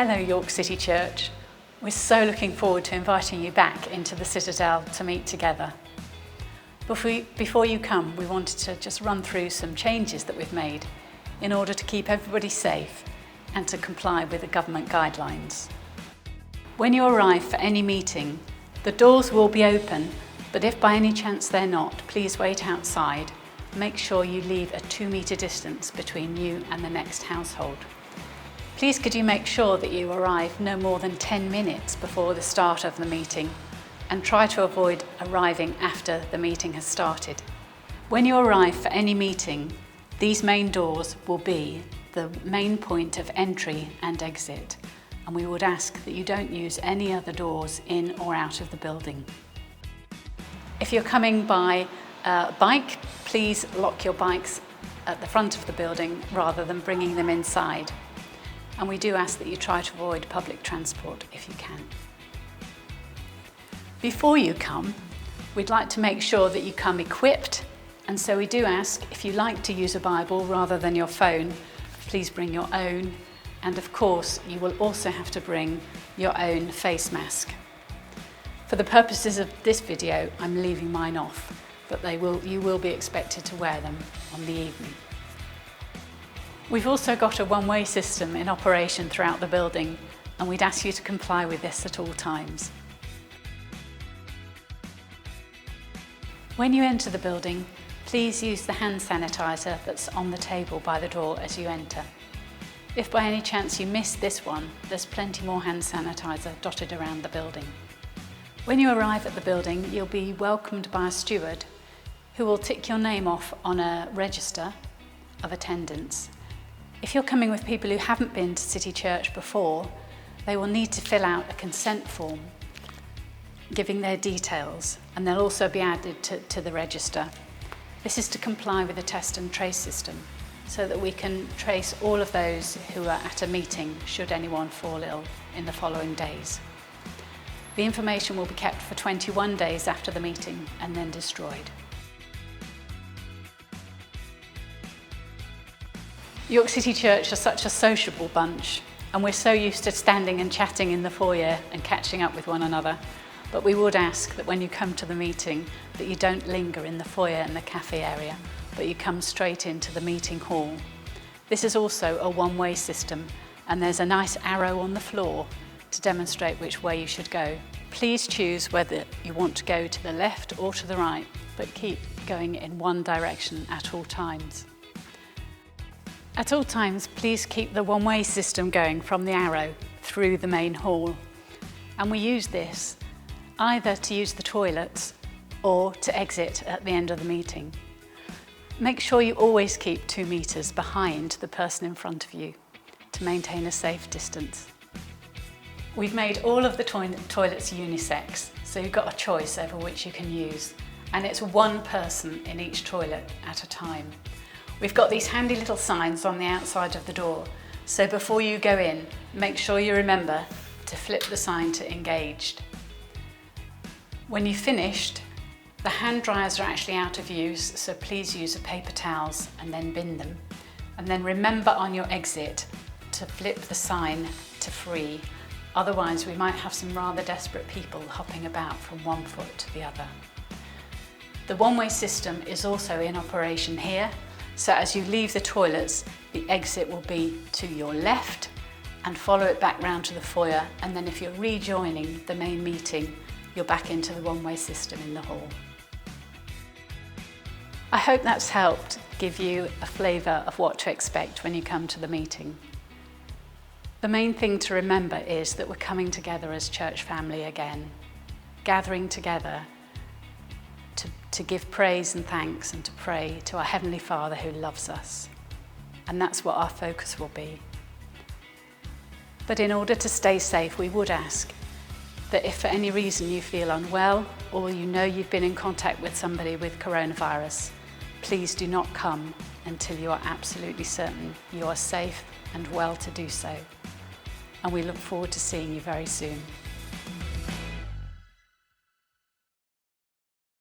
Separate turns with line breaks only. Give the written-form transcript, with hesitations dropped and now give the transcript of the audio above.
Hello York City Church. We're so looking forward to inviting you back into the Citadel to meet together. Before you come, we wanted to just run through some changes that we've made in order to keep everybody safe and to comply with the government guidelines. When you arrive for any meeting, the doors will be open, but if by any chance they're not, please wait outside. Make sure you leave a 2-metre distance between you and the next household. Please could you make sure that you arrive no more than 10 minutes before the start of the meeting and try to avoid arriving after the meeting has started. When you arrive for any meeting, these main doors will be the main point of entry and exit, and we would ask that you don't use any other doors in or out of the building. If you're coming by bike, please lock your bikes at the front of the building rather than bringing them inside. And we do ask that you try to avoid public transport if you can. Before you come, we'd like to make sure that you come equipped, and so we do ask if you like to use a Bible rather than your phone, please bring your own, and of course you will also have to bring your own face mask. For the purposes of this video, I'm leaving mine off, but you will be expected to wear them on the evening. We've also got a one-way system in operation throughout the building, and we'd ask you to comply with this at all times. When you enter the building, please use the hand sanitizer that's on the table by the door as you enter. If by any chance you miss this one, there's plenty more hand sanitizer dotted around the building. When you arrive at the building, you'll be welcomed by a steward who will tick your name off on a register of attendance. If you're coming with people who haven't been to City Church before, they will need to fill out a consent form giving their details, and they'll also be added to the register. This is to comply with the test and trace system so that we can trace all of those who are at a meeting should anyone fall ill in the following days. The information will be kept for 21 days after the meeting and then destroyed. York City Church are such a sociable bunch, and we're so used to standing and chatting in the foyer and catching up with one another, but we would ask that when you come to the meeting that you don't linger in the foyer and the cafe area, but you come straight into the meeting hall. This is also a one-way system, and there's a nice arrow on the floor to demonstrate which way you should go. Please choose whether you want to go to the left or to the right, but keep going in one direction at all times. At all times, please keep the one-way system going from the arrow through the main hall. And we use this either to use the toilets or to exit at the end of the meeting. Make sure you always keep 2 meters behind the person in front of you to maintain a safe distance. We've made all of the toilets unisex, so you've got a choice over which you can use, and it's one person in each toilet at a time. We've got these handy little signs on the outside of the door, so before you go in, make sure you remember to flip the sign to engaged. When you've finished, the hand dryers are actually out of use, so please use paper towels and then bin them. And then remember on your exit to flip the sign to free, otherwise we might have some rather desperate people hopping about from one foot to the other. The one-way system is also in operation here. So as you leave the toilets, the exit will be to your left and follow it back round to the foyer, and then if you're rejoining the main meeting, you're back into the one-way system in the hall. I hope that's helped give you a flavour of what to expect when you come to the meeting. The main thing to remember is that we're coming together as church family again, gathering together to give praise and thanks and to pray to our Heavenly Father who loves us. And that's what our focus will be. But in order to stay safe, we would ask that if for any reason you feel unwell or you know you've been in contact with somebody with coronavirus, please do not come until you are absolutely certain you are safe and well to do so. And we look forward to seeing you very soon.